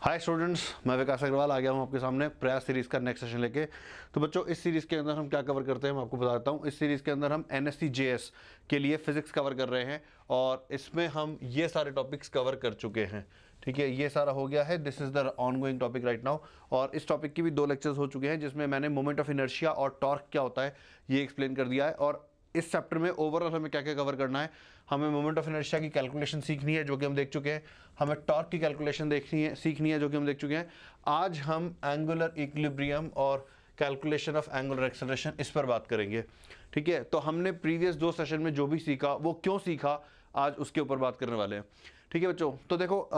Hi students, मैं विकास अग्रवाल आ गया हूँ आपके सामने प्रयास सीरीज़ का नेक्स्ट सेशन लेके। तो बच्चों, इस सीरीज़ के अंदर हम क्या कवर करते हैं मैं आपको बता देता हूँ। इस सीरीज़ के अंदर हम एनएससी जेएस के लिए फिजिक्स कवर कर रहे हैं और इसमें हम ये सारे टॉपिक्स कवर कर चुके हैं। ठीक है, ये सारा हो गया है। This is the on going topic right now. और इस टॉपिक की भी 2 लेक्चर्स हो चुके हैं जिसमें मैंने मोमेंट ऑफ इनर्शिया और टॉर्क क्या होता है ये एक्सप्लेन कर दिया है। और इस चैप्टर में ओवरऑल हमें क्या क्या कवर करना है, हमें मोमेंट ऑफ इनर्शिया की कैलकुलेशन सीखनी है जो कि हम देख चुके हैं, हमें टॉर्क की कैलकुलेशन सीखनी है जो कि हम देख चुके हैं। आज हम एंगुलर इक्विलिब्रियम और कैलकुलेशन ऑफ एंगुलर एक्सेलरेशन इस पर बात करेंगे। ठीक है, तो हमने प्रीवियस 2 सेशन में जो भी सीखा वो क्यों सीखा, आज उसके ऊपर बात करने वाले हैं। ठीक है बच्चों, तो देखो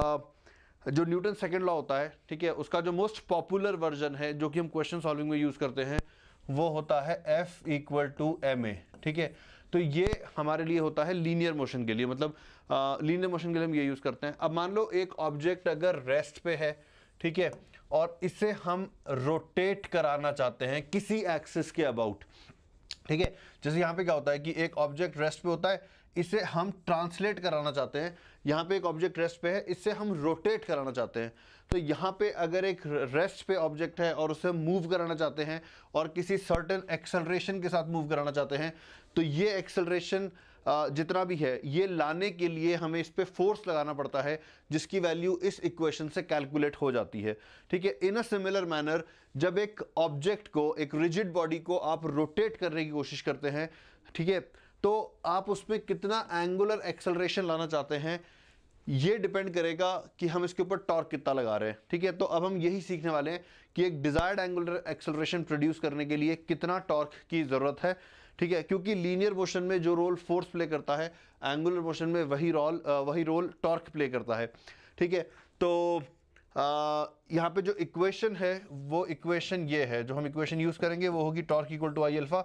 जो न्यूटन सेकेंड लॉ होता है, ठीक है, उसका जो मोस्ट पॉपुलर वर्जन है जो कि हम क्वेश्चन सॉल्विंग में यूज़ करते हैं वो होता है F = ma। ठीक है, तो ये हमारे लिए होता है लीनियर मोशन के लिए, मतलब लीनियर मोशन के लिए हम ये यूज़ करते हैं। अब मान लो एक ऑब्जेक्ट अगर रेस्ट पे है, ठीक है, और इसे हम रोटेट कराना चाहते हैं किसी एक्सिस के अबाउट। ठीक है, जैसे यहाँ पे क्या होता है कि एक ऑब्जेक्ट रेस्ट पे होता है, इसे हम ट्रांसलेट कराना चाहते हैं। यहाँ पे एक ऑब्जेक्ट रेस्ट पे है, इससे हम रोटेट कराना चाहते हैं। तो यहाँ पे अगर एक रेस्ट पे ऑब्जेक्ट है और उसे मूव कराना चाहते हैं और किसी सर्टेन एक्सेलरेशन के साथ मूव कराना चाहते हैं, तो ये एक्सेलरेशन जितना भी है ये लाने के लिए हमें इस पे फोर्स लगाना पड़ता है जिसकी वैल्यू इस इक्वेशन से कैलकुलेट हो जाती है। ठीक है, इन अ सिमिलर मैनर जब एक ऑब्जेक्ट को, एक रिजिड बॉडी को आप रोटेट करने की कोशिश करते हैं, ठीक है, तो आप उसमें कितना एंगुलर एक्सेलरेशन लाना चाहते हैं ये डिपेंड करेगा कि हम इसके ऊपर टॉर्क कितना लगा रहे हैं। ठीक है, तो अब हम यही सीखने वाले हैं कि एक डिजायर्ड एंगुलर एक्सेलरेशन प्रोड्यूस करने के लिए कितना टॉर्क की जरूरत है। ठीक है, क्योंकि लीनियर मोशन में जो रोल फोर्स प्ले करता है, एंगुलर मोशन में वही रोल टॉर्क प्ले करता है। ठीक है, तो यहाँ पे जो इक्वेशन है वो इक्वेशन ये है, जो हम इक्वेशन यूज करेंगे वो होगी टॉर्क = I अल्फा।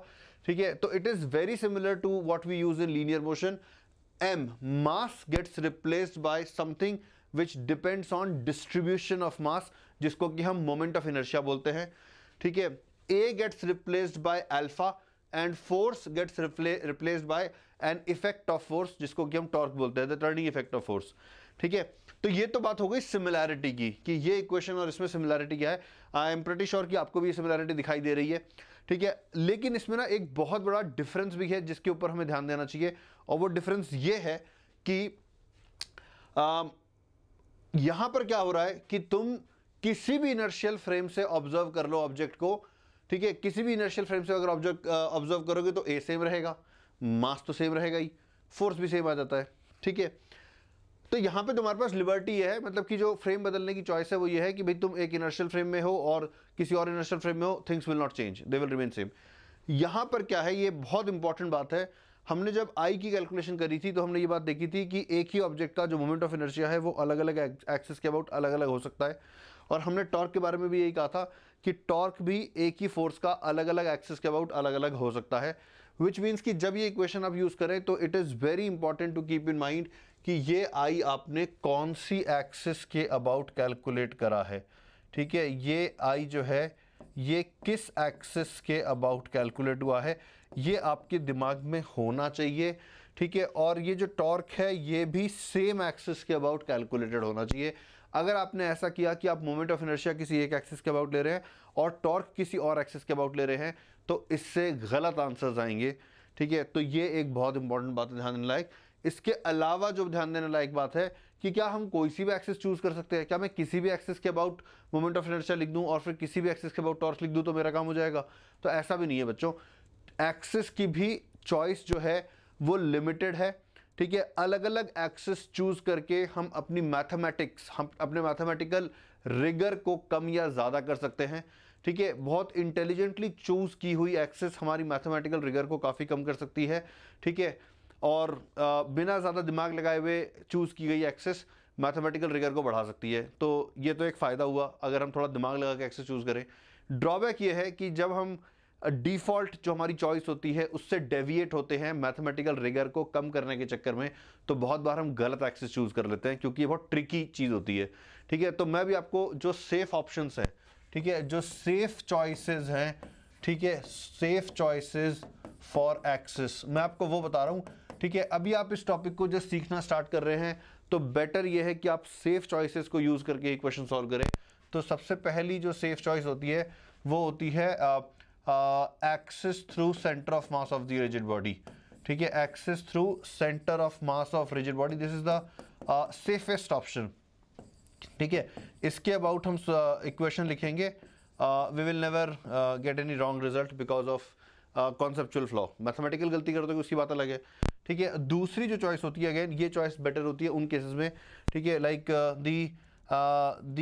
ठीक है, तो it is very similar to what we use in linear motion. m mass gets replaced by something which depends on distribution of mass, जिसको कि हम मोमेंट ऑफ इनर्शिया बोलते हैं। ठीक है, a gets replaced by alpha and force gets replaced by an effect of force, जिसको कि हम टॉर्क बोलते हैं, the turning effect of force. ठीक है, तो ये तो बात हो गई सिमिलैरिटी की कि ये इक्वेशन और इसमें सिमिलैरिटी क्या है। आई एम प्रीटी श्योर कि आपको भी ये सिमिलैरिटी दिखाई दे रही है। ठीक है, लेकिन इसमें ना एक बहुत बड़ा डिफरेंस भी है जिसके ऊपर हमें ध्यान देना चाहिए, और वो डिफरेंस ये है कि यहां पर क्या हो रहा है कि तुम किसी भी इनर्शियल फ्रेम से ऑब्जर्व कर लो ऑब्जेक्ट को। ठीक है, किसी भी इनर्शियल फ्रेम से अगर ऑब्जेक्ट ऑब्जर्व करोगे तो ए सेम रहेगा, मास तो सेम रहेगा ही, फोर्स भी सेम आ जाता है। ठीक है, तो यहां पे तुम्हारे पास लिबर्टी है, मतलब कि जो फ्रेम बदलने की चॉइस है वो ये है कि भाई तुम एक इनर्शियल फ्रेम में हो और किसी और इनर्शियल फ्रेम में हो, things will not change, they will remain same. यहां पर क्या है, ये बहुत इंपॉर्टेंट बात है। हमने जब आई की कैलकुलेशन करी थी तो हमने ये बात देखी थी कि एक ही ऑब्जेक्ट का जो मोमेंट ऑफ इनर्शिया है वो अलग अलग एक्सिस के अबाउट अलग अलग हो सकता है। और हमने टॉर्क के बारे में भी यही कहा था कि टॉर्क भी एक ही फोर्स का अलग अलग एक्सिस के अबाउट अलग अलग हो सकता है। विच मीन्स कि जब ये इक्वेशन आप यूज करें तो it is very important to keep in mind कि ये आई आपने कौन सी एक्सिस के अबाउट कैलकुलेट करा है। ठीक है, ये आई जो है ये किस एक्सिस के अबाउट कैलकुलेट हुआ है, ये आपके दिमाग में होना चाहिए। ठीक है, और ये जो टॉर्क है ये भी सेम एक्सिस के अबाउट कैलकुलेटेड होना चाहिए। अगर आपने ऐसा किया कि आप मोमेंट ऑफ इनर्शिया किसी एक एक्सिस के अबाउट ले रहे हैं और टॉर्क किसी और एक्सिस के अबाउट ले रहे हैं तो इससे गलत आंसर्स आएंगे। ठीक है, तो ये एक बहुत इंपॉर्टेंट बात है ध्यान देने लायक। इसके अलावा जो ध्यान देने लायक बात है कि क्या हम कोई सी भी एक्सिस चूज कर सकते हैं? क्या मैं किसी भी एक्सिस के अबाउट मोमेंट ऑफ इनर्शिया लिख दूं और फिर किसी भी एक्सिस के अबाउट टॉर्क लिख दूं तो मेरा काम हो जाएगा? तो ऐसा भी नहीं है बच्चों, एक्सिस की भी चॉइस जो है वो लिमिटेड है। ठीक है, अलग अलग एक्सिस चूज करके हम अपनी मैथमेटिक्स, हम अपने मैथमेटिकल रिगर को कम या ज्यादा कर सकते हैं। ठीक है, बहुत इंटेलिजेंटली चूज की हुई एक्सिस हमारी मैथमेटिकल रिगर को काफी कम कर सकती है। ठीक है, और बिना ज़्यादा दिमाग लगाए हुए चूज़ की गई एक्सेस मैथमेटिकल रिगर को बढ़ा सकती है। तो ये तो एक फ़ायदा हुआ अगर हम थोड़ा दिमाग लगा के एक्सेस चूज़ करें। ड्रॉबैक ये है कि जब हम डिफ़ॉल्ट जो हमारी चॉइस होती है उससे डेविएट होते हैं मैथमेटिकल रिगर को कम करने के चक्कर में, तो बहुत बार हम गलत एक्सेस चूज़ कर लेते हैं क्योंकि ये बहुत ट्रिकी चीज़ होती है। ठीक है, तो मैं भी आपको जो सेफ़ ऑप्शंस हैं, ठीक है, जो सेफ़ चॉइसेस हैं, ठीक है, सेफ़ चॉइसेस फॉर एक्सेस, मैं आपको वो बता रहा हूँ। ठीक है, अभी आप इस टॉपिक को जब सीखना स्टार्ट कर रहे हैं तो बेटर ये है कि आप सेफ चॉइसेस को यूज करके इक्वेशन सॉल्व करें। तो सबसे पहली जो सेफ चॉइस होती है वो होती है axis through centre of mass of the rigid body. ठीक है, axis through centre of mass of rigid body, this is the safest option. ठीक है, इसके अबाउट हम इक्वेशन लिखेंगे, we will never get any wrong result because of conceptual flaw. Mathematical गलती करते हो उसकी बात अलग है। ठीक है, दूसरी जो चॉइस होती है, अगेन ये चॉइस बेटर होती है उन केसेस में, ठीक है, like the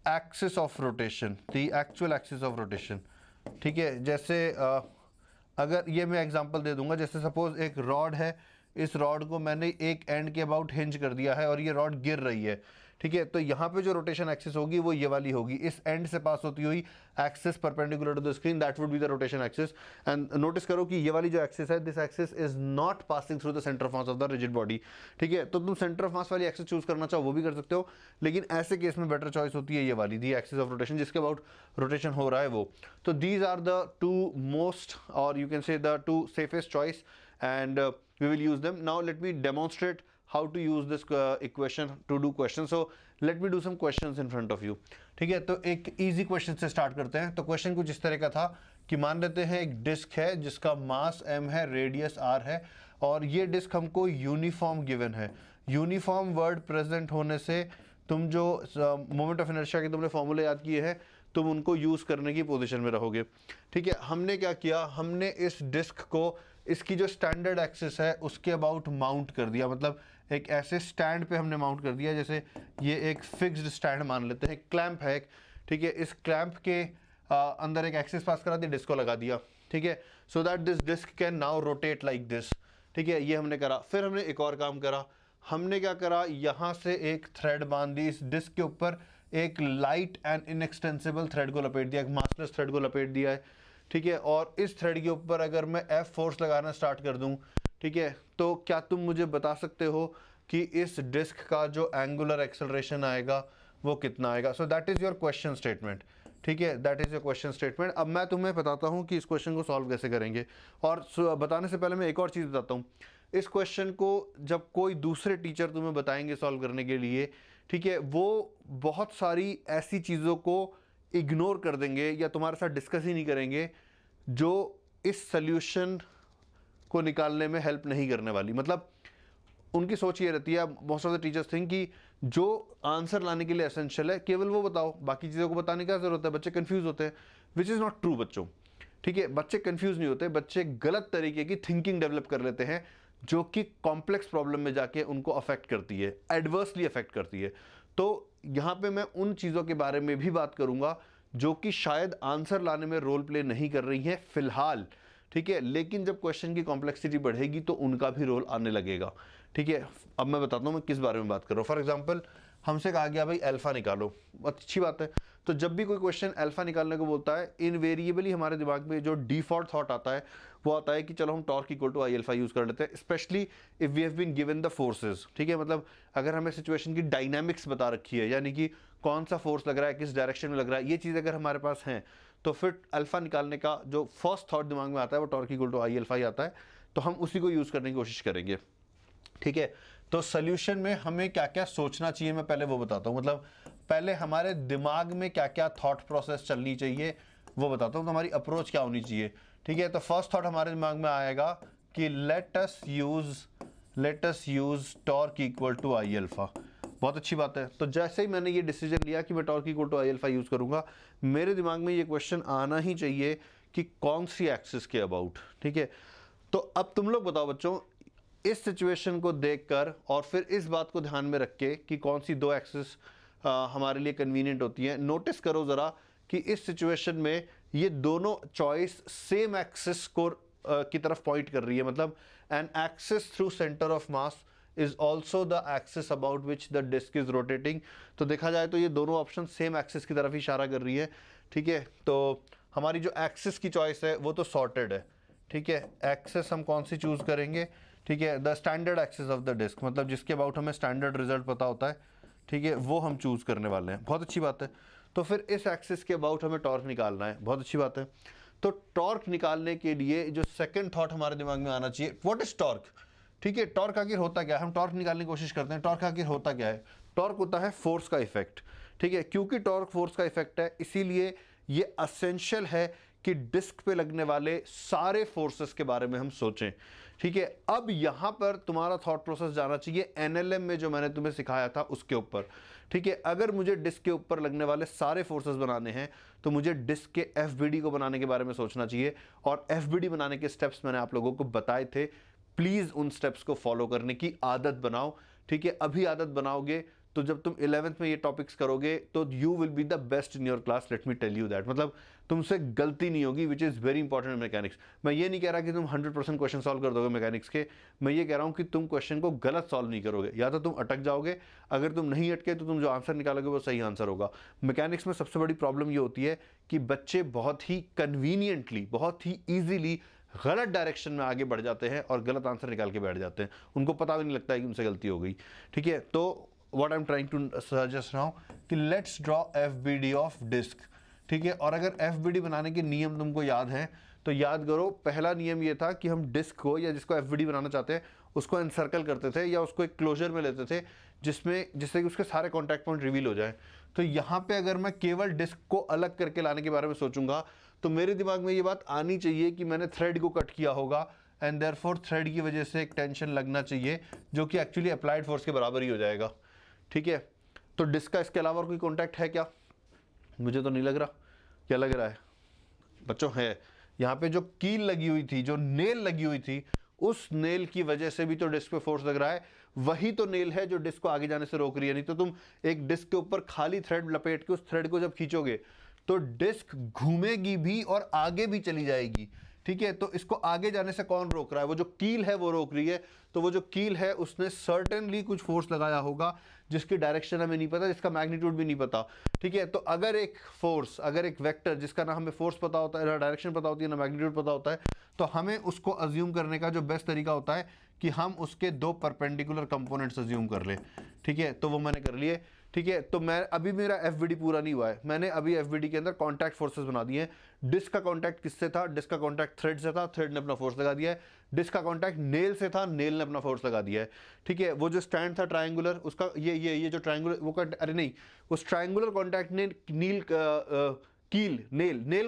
axis of rotation, the actual axis of rotation. ठीक है, जैसे अगर ये मैं एग्जांपल दे दूंगा, जैसे सपोज एक रॉड है, इस रॉड को मैंने एक एंड के अबाउट हिंज कर दिया है और ये रॉड गिर रही है। ठीक है, तो यहाँ पे जो रोटेशन एक्सिस होगी वो ये वाली होगी, इस एंड से पास होती हुई axis perpendicular to the screen, that would be the rotation axis. And notice करो कि ये वाली जो एक्सिस है, this axis is not passing through the centre of mass of the rigid body. ठीक है, तो तुम सेंटर ऑफ मास वाली एक्सिस चूज करना चाहो वो भी कर सकते हो, लेकिन ऐसे केस में बेटर चॉइस होती है ये वाली, दी एक्सिस ऑफ रोटेशन, जिसके अबाउट रोटेशन हो रहा है वो। तो these are the two most, और you can say the two safest choice, and we will use them. Now let me demonstrate how to use this equation to do questions. So let me do some questions in front of you. ठीक है, तो एक easy question से start करते हैं। तो question कुछ इस तरह का था कि मान लेते हैं एक डिस्क है जिसका मास m है, रेडियस r है, और ये डिस्क हमको यूनिफॉर्म गिवन है। यूनिफॉर्म वर्ड प्रेजेंट होने से तुम जो मोमेंट ऑफ इनर्शिया के तुमने फॉर्मूले याद किए हैं, तुम उनको यूज़ करने की पोजीशन में रहोगे। ठीक है, हमने क्या किया, हमने इस डिस्क को इसकी जो स्टैंडर्ड एक्सिस है उसके अबाउट माउंट कर दिया, मतलब एक ऐसे स्टैंड पे हमने माउंट कर दिया, जैसे ये एक फिक्स्ड स्टैंड मान लेते हैं, क्लैंप है एक। ठीक है, इस क्लैंप के अंदर एक एक्सिस पास करा दी, डिस्क को लगा दिया। ठीक है, so that this disc can now rotate like this. ठीक है, ये हमने करा। फिर हमने एक और काम करा, हमने क्या करा, यहाँ से एक थ्रेड बांध दी, इस डिस्क के ऊपर एक लाइट एंड इनएक्सटेंसिबल थ्रेड को लपेट दिया, एक मासलेस थ्रेड को लपेट दिया है। ठीक है, और इस थ्रेड के ऊपर अगर मैं F फोर्स लगाना स्टार्ट कर दूं, ठीक है, तो क्या तुम मुझे बता सकते हो कि इस डिस्क का जो एंगुलर एक्सेलरेशन आएगा वो कितना आएगा? So that is your question statement. ठीक है, that is your question statement. अब मैं तुम्हें बताता हूँ कि इस क्वेश्चन को सॉल्व कैसे करेंगे, और बताने से पहले मैं एक और चीज़ बताता हूँ। इस क्वेश्चन को जब कोई दूसरे टीचर तुम्हें बताएंगे सॉल्व करने के लिए, ठीक है, वो बहुत सारी ऐसी चीज़ों को इग्नोर कर देंगे या तुम्हारे साथ डिस्कस ही नहीं करेंगे जो इस सल्यूशन को निकालने में हेल्प नहीं करने वाली। मतलब उनकी सोच ये रहती है, most of the teachers think कि जो आंसर लाने के लिए एसेंशियल है केवल वो बताओ, बाकी चीज़ों को बताने का जरूरत है। बच्चे कंफ्यूज होते हैं, विच इज़ नॉट ट्रू बच्चों। ठीक है, बच्चे कंफ्यूज नहीं होते, बच्चे गलत तरीके की थिंकिंग डेवलप कर लेते हैं जो कि कॉम्प्लेक्स प्रॉब्लम में जाके उनको अफेक्ट करती है, एडवर्सली अफेक्ट करती है। तो यहाँ पे मैं उन चीज़ों के बारे में भी बात करूँगा जो कि शायद आंसर लाने में रोल प्ले नहीं कर रही है फिलहाल। ठीक है, लेकिन जब क्वेश्चन की कॉम्प्लेक्सिटी बढ़ेगी तो उनका भी रोल आने लगेगा। ठीक है, अब मैं बताता हूँ मैं किस बारे में बात कर रहा हूँ। फॉर एग्जाम्पल हमसे कहा गया भाई अल्फा निकालो, अच्छी बात है। तो जब भी कोई क्वेश्चन अल्फा निकालने को बोलता है, इनवेरिएबली हमारे दिमाग में जो डिफॉल्ट थॉट आता है वो आता है कि चलो हम torque equal to I alpha use कर लेते हैं, specially if we have been given the forces. ठीक है, मतलब अगर हमें सिचुएशन की डायनामिक्स बता रखी है, यानी कि कौन सा फोर्स लग रहा है, किस डायरेक्शन में लग रहा है, ये चीज़ अगर हमारे पास हैं, तो फिर अल्फा निकालने का जो फर्स्ट थॉट दिमाग में आता है वो torque equal to I alpha ही आता है। तो हम उसी को यूज़ करने की कोशिश करेंगे। ठीक है, तो सोल्यूशन में हमें क्या क्या सोचना चाहिए मैं पहले वो बताता हूँ। मतलब पहले हमारे दिमाग में क्या क्या थॉट प्रोसेस चलनी चाहिए वो बताता हूँ, तो हमारी अप्रोच क्या होनी चाहिए। ठीक है, तो फर्स्ट थॉट हमारे दिमाग में आएगा कि let us use torque equal to I alpha. बहुत अच्छी बात है। तो जैसे ही मैंने ये डिसीजन लिया कि मैं torque equal to I alpha use करूँगा, मेरे दिमाग में ये क्वेश्चन आना ही चाहिए कि कौन सी एक्सिस के अबाउट। ठीक है, तो अब तुम लोग बताओ बच्चों, इस सिचुएशन को देखकर और फिर इस बात को ध्यान में रख के कि कौन सी दो एक्सिस हमारे लिए कन्वीनियंट होती है, नोटिस करो ज़रा कि इस सिचुएशन में ये दोनों चॉइस सेम एक्सिस को की तरफ पॉइंट कर रही है। मतलब an axis through centre of mass is also the axis about which the disc is rotating. तो देखा जाए तो ये दोनों ऑप्शन सेम एक्सिस की तरफ ही इशारा कर रही है। ठीक है, तो हमारी जो एक्सिस की चॉइस है वो तो सॉर्टेड है। ठीक है, एक्सिस हम कौन सी चूज़ करेंगे? ठीक है, the standard axis of the disc, मतलब जिसके अबाउट हमें स्टैंडर्ड रिजल्ट पता होता है। ठीक है, वो हम चूज़ करने वाले हैं। बहुत अच्छी बात है। तो फिर इस एक्सिस के अबाउट हमें टॉर्क निकालना है। बहुत अच्छी बात है। तो टॉर्क निकालने के लिए जो सेकंड थॉट हमारे दिमाग में आना चाहिए, व्हाट इज टॉर्क? ठीक है, टॉर्क आखिर होता क्या है? हम टॉर्क निकालने की कोशिश करते हैं, टॉर्क आखिर होता क्या है? टॉर्क होता है फोर्स का इफेक्ट। ठीक है, क्योंकि टॉर्क फोर्स का इफेक्ट है इसीलिए ये असेंशियल है कि डिस्क पे लगने वाले सारे फोर्सेस के बारे में हम सोचें। ठीक है, अब यहां पर तुम्हारा थॉट प्रोसेस जाना चाहिए एनएलएम में जो मैंने तुम्हें सिखाया था उसके ऊपर। ठीक है, अगर मुझे डिस्क के ऊपर लगने वाले सारे फोर्सेस बनाने हैं तो मुझे डिस्क के एफबीडी को बनाने के बारे में सोचना चाहिए, और एफबीडी बनाने के स्टेप्स मैंने आप लोगों को बताए थे। प्लीज उन स्टेप्स को फॉलो करने की आदत बनाओ। ठीक है, अभी आदत बनाओगे तो जब तुम 11th में ये टॉपिक्स करोगे तो you will be the best in your class, let me tell you that. मतलब तुमसे गलती नहीं होगी, which is very important in mechanics. मैं ये नहीं कह रहा कि तुम 100% क्वेश्चन सॉल्व कर दोगे मैकेनिक्स के, मैं ये कह रहा हूँ कि तुम क्वेश्चन को गलत सॉल्व नहीं करोगे, या तो तुम अटक जाओगे, अगर तुम नहीं अटके तो तुम जो आंसर निकालोगे वो सही आंसर होगा। मैकेनिक्स में सबसे बड़ी प्रॉब्लम ये होती है कि बच्चे बहुत ही कन्वीनियंटली, बहुत ही ईजिली गलत डायरेक्शन में आगे बढ़ जाते हैं और गलत आंसर निकाल के बैठ जाते हैं, उनको पता भी नहीं लगता है कि उनसे गलती हो गई। ठीक है, तो what I am trying to suggest now कि let's draw FBD of disc. ठीक है, और अगर एफबीडी बनाने के नियम तुमको याद हैं तो याद करो, पहला नियम ये था कि हम डिस्क को, या जिसको एफबीडी बनाना चाहते हैं उसको एनसर्कल करते थे या उसको एक क्लोजर में लेते थे जिससे कि उसके सारे कॉन्टैक्ट पॉइंट रिवील हो जाए। तो यहाँ पे अगर मैं केवल डिस्क को अलग करके लाने के बारे में सोचूंगा तो मेरे दिमाग में ये बात आनी चाहिए कि मैंने थ्रेड को कट किया होगा, एंड देयरफॉर थ्रेड की वजह से एक टेंशन लगना चाहिए जो कि एक्चुअली अप्लाइड फोर्स के बराबर ही हो जाएगा। ठीक है, तो डिस्क का इसके अलावा और कोई कॉन्टैक्ट है क्या? मुझे तो नहीं लग रहा। क्या लग रहा है बच्चों? है। यहाँ पे जो कील लगी हुई थी, जो नेल लगी हुई थी, उस नेल की वजह से भी तो डिस्क पे फोर्स लग रहा है। वही तो नेल है जो डिस्क को आगे जाने से रोक रही है। नहीं तो तुम एक डिस्क के ऊपर खाली थ्रेड लपेट के उस थ्रेड को जब खींचोगे तो डिस्क घूमेगी भी और आगे भी चली जाएगी। ठीक है, तो इसको आगे जाने से कौन रोक रहा है? वो जो कील है वो रोक रही है। तो वो जो कील है उसने सर्टेनली कुछ फोर्स लगाया होगा जिसकी डायरेक्शन हमें नहीं पता, जिसका मैग्नीट्यूड भी नहीं पता। ठीक है, तो अगर एक फोर्स, अगर एक वेक्टर जिसका ना हमें फोर्स पता होता है, ना डायरेक्शन पता होती है, ना मैग्नीट्यूड पता होता है, तो हमें उसको अज्यूम करने का जो बेस्ट तरीका होता है कि हम उसके दो परपेंडिकुलर कंपोनेंट्स अज्यूम कर ले। ठीक है, तो वो मैंने कर लिए। ठीक है, तो मैं अभी, मेरा एफबीडी पूरा नहीं हुआ है, मैंने अभी एफबीडी के अंदर कॉन्टैक्ट फोर्सेस बना दिए हैं। डिस्क का कॉन्टैक्ट किससे था? डिस्क का कॉन्टैक्ट थ्रेड से था, थ्रेड ने अपना फोर्स लगा दिया है। डिस्क का कॉन्टैक्ट नेल से था, नेल ने अपना फोर्स लगा दिया है। ठीक है, वो जो स्टैंड था ट्रायंगुलर, उसका ये जो ट्रायंगुलर, वो अरे नहीं, उस ट्रायंगुलर कॉन्टैक्ट ने नेल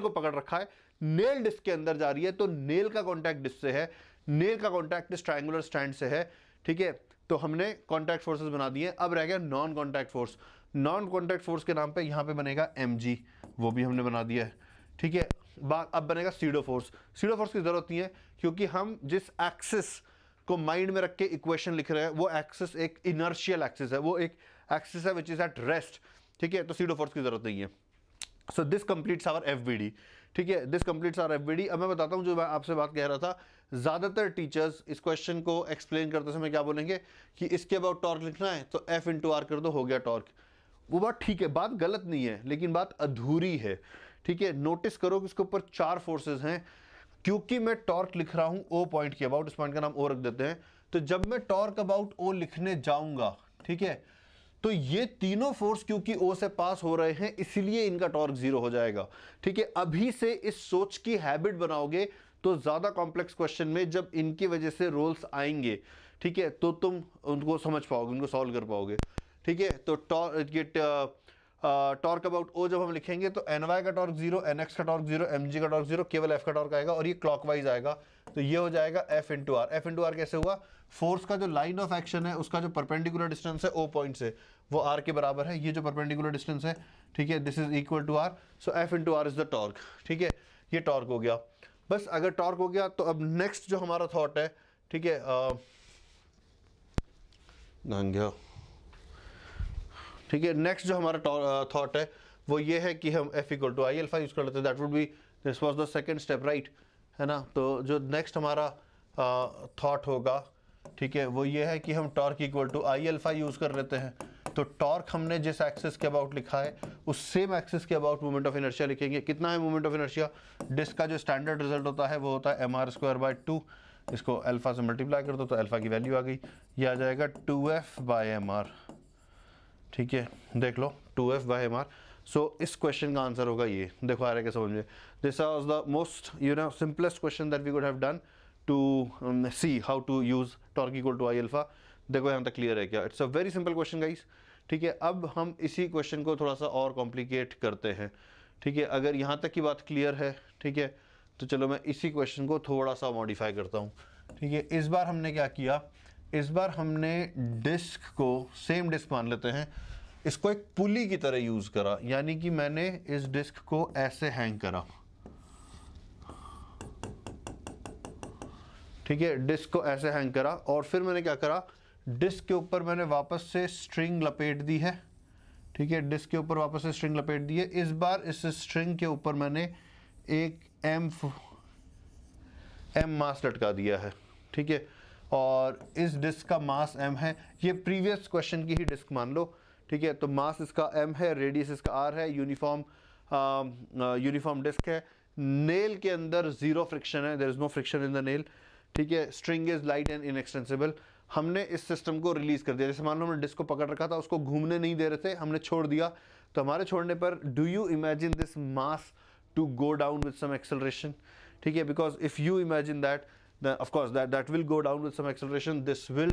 को पकड़ रखा है। नेल डिस्क के अंदर जा रही है तो नेल का कॉन्टैक्ट डिस्क से है, नेल का कॉन्टैक्ट इस ट्रायंगुलर स्टैंड से है। ठीक है, तो हमने कॉन्टैक्ट फोर्सेस बना दिए। अब रह गया non contact force. Non contact force के नाम पे यहाँ पे बनेगा mg, वो भी हमने बना दिया है। ठीक है, अब बनेगा सीडो फोर्स। सीडो फोर्स की जरूरत नहीं है क्योंकि हम जिस एक्सिस को माइंड में रख के इक्वेशन लिख रहे हैं वो एक्सिस एक इनर्शियल एक्सिस है, वो एक एक्सिस है विच इज एट रेस्ट। ठीक है, तो सीडो फोर्स की जरूरत नहीं है। So this completes our FBD. ठीक है, दिस कंप्लीट्स आवर एफबीडी। अब मैं बताता हूँ जो मैं आपसे बात कह रहा था, ज्यादातर टीचर्स इस क्वेश्चन को एक्सप्लेन करते समय क्या बोलेंगे कि इसके अबाउट टॉर्क लिखना है तो F इंटू आर कर दो, हो गया टॉर्क। वो बात ठीक है, बात गलत नहीं है, लेकिन बात अधूरी है। ठीक है, नोटिस करो कि इसके ऊपर 4 फोर्सेस हैं। क्योंकि मैं टॉर्क लिख रहा हूं O पॉइंट के अबाउट, इस पॉइंट का नाम O रख देते हैं, तो जब मैं टॉर्क अबाउट O लिखने जाऊंगा, ठीक है, तो ये तीनों फोर्स क्योंकि O से पास हो रहे हैं इसलिए इनका टॉर्क 0 हो जाएगा। ठीक है, अभी से इस सोच की हैबिट बनाओगे तो ज्यादा कॉम्प्लेक्स क्वेश्चन में जब इनकी वजह से रोल्स आएंगे, ठीक है, तो तुम उनको समझ पाओगे, उनको सॉल्व कर पाओगे। ठीक है, तो टॉर्क अबाउट O जब हम लिखेंगे तो ny का टॉर्क 0, nx का टॉर्क 0, mg का टॉर्क 0, केवल f का टॉर्क आएगा और ये क्लॉकवाइज आएगा, तो ये हो जाएगा F into r. F into r कैसे हुआ? फोर्स का जो लाइन ऑफ एक्शन है उसका जो परपेंडिकुलर डिस्टेंस है O पॉइंट से वो r के बराबर है, ये जो परपेंडिकुलर डिस्टेंस है, ठीक है, this is equal to r, so F into r is the torque. ठीक है, ये टॉर्क हो गया। बस अगर टॉर्क हो गया तो अब नेक्स्ट जो हमारा थॉट है, ठीक है, ठीक है, नेक्स्ट जो हमारा थॉट है वो ये है कि हम F equal to I alpha use कर लेते हैं। That would be, this was the second step, right, है ना। तो जो नेक्स्ट हमारा थॉट होगा, ठीक है, वो ये है कि हम torque equal to I alpha use कर लेते हैं। तो टॉर्क हमने जिस एक्सिस के अबाउट लिखा है उस सेम एक्सिस के अबाउट मोमेंट ऑफ इनर्शिया लिखेंगे। कितना है मोमेंट ऑफ इनर्शिया? डिस्क का जो स्टैंडर्ड रिजल्ट होता है वो होता है mr²/2, इसको अल्फा से मल्टीप्लाई कर दो तो अल्फा की वैल्यू आ गई, ये आ जाएगा 2f/mr। ठीक है, देख लो 2f/mr। सो इस क्वेश्चन का आंसर होगा ये, देखो आ रहा है क्या समझ में। This was the most simplest question that we could have done to see how to use torque equal to I alpha. देखो यहाँ तक क्लियर है क्या? It's a very simple question guys. ठीक है, अब हम इसी क्वेश्चन को थोड़ा सा और कॉम्प्लिकेट करते हैं। ठीक है, अगर यहाँ तक की बात क्लियर है, ठीक है, तो चलो मैं इसी क्वेश्चन को थोड़ा सा मॉडिफाई करता हूँ। ठीक है, इस बार हमने क्या किया, इस बार हमने डिस्क को, सेम डिस्क मान लेते हैं, इसको एक पुली की तरह यूज़ करा, यानी कि मैंने इस डिस्क को ऐसे हैंग करा। ठीक है, डिस्क को ऐसे हैंग करा और फिर मैंने क्या करा, डिस्क के ऊपर मैंने वापस से स्ट्रिंग लपेट दी है। ठीक है, डिस्क के ऊपर वापस से स्ट्रिंग लपेट दी है। इस बार इस स्ट्रिंग के ऊपर मैंने एक एम मास लटका दिया है। ठीक है, और इस डिस्क का मास m है, ये प्रीवियस क्वेश्चन की ही डिस्क मान लो। ठीक है, तो मास इसका m है, रेडियस इसका r है, यूनिफॉर्म डिस्क है। नेल के अंदर जीरो फ्रिक्शन है, there is no friction in the nail. ठीक है, string is light and inextensible. हमने इस सिस्टम को रिलीज कर दिया, जैसे मान लो हमने डिस्क को पकड़ रखा था, उसको घूमने नहीं दे रहे थे, हमने छोड़ दिया, तो हमारे छोड़ने पर do you imagine this mass to go down with some acceleration. ठीक है, because if you imagine that, of course that will go down with some acceleration, this will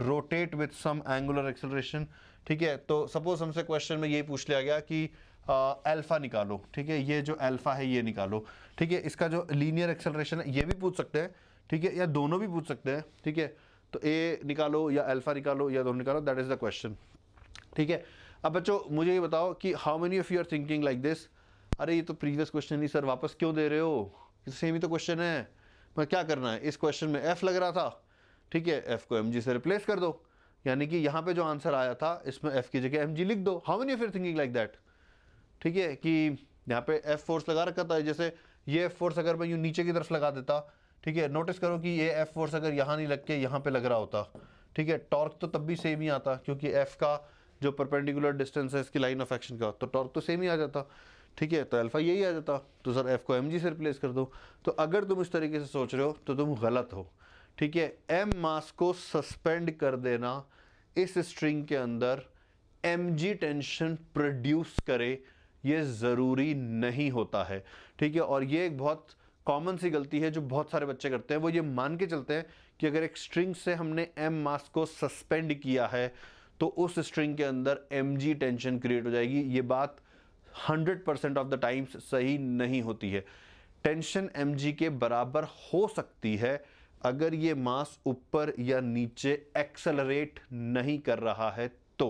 rotate with some angular acceleration। ठीक है, तो suppose हमसे question में ये पूछ लिया गया कि अल्फा निकालो। ठीक है, ये जो अल्फा है ये निकालो। ठीक है, इसका जो लीनियर एक्सेलरेशन है ये भी पूछ सकते हैं। ठीक है, या दोनों भी पूछ सकते हैं। ठीक है, तो ए निकालो या अल्फा निकालो या दोनों निकालो, दैट इज द क्वेश्चन। ठीक है, अब बच्चों मुझे ये बताओ कि how many of you are thinking like this, अरे ये तो प्रीवियस क्वेश्चन नहीं सर, वापस क्यों दे रहे हो, सेम ही तो क्वेश्चन है, मैं क्या करना है, इस क्वेश्चन में f लग रहा था। ठीक है, f को mg से रिप्लेस कर दो, यानी कि यहाँ पे जो आंसर आया था इसमें f की जगह mg लिख दो। How many of you are thinking like that. ठीक है, कि यहाँ पे f फोर्स लगा रखा था, जैसे ये f फोर्स अगर मैं यूँ नीचे की तरफ लगा देता, ठीक है, नोटिस करो कि ये f फोर्स अगर यहाँ नहीं लग के यहाँ पे लग रहा होता, ठीक है, टॉर्क तो तब भी सेम ही आता, क्योंकि f का जो परपेंडिकुलर डिस्टेंस है इसकी लाइन ऑफ एक्शन का, तो टॉर्क तो सेम ही आ जाता। ठीक है, तो अल्फा यही आ जाता, तो सर f को mg से रिप्लेस कर दो। तो अगर तुम इस तरीके से सोच रहे हो तो तुम गलत हो। ठीक है, m मास को सस्पेंड कर देना इस स्ट्रिंग के अंदर mg टेंशन प्रोड्यूस करे, ये ज़रूरी नहीं होता है। ठीक है, और ये एक बहुत कॉमन सी गलती है जो बहुत सारे बच्चे करते हैं, वो ये मान के चलते हैं कि अगर एक स्ट्रिंग से हमने m मास को सस्पेंड किया है तो उस स्ट्रिंग के अंदर mg टेंशन क्रिएट हो जाएगी। ये बात 100% ऑफ द टाइम्स सही नहीं होती है। टेंशन mg के बराबर हो सकती है अगर ये मास ऊपर या नीचे एक्सेलरेट नहीं कर रहा है तो।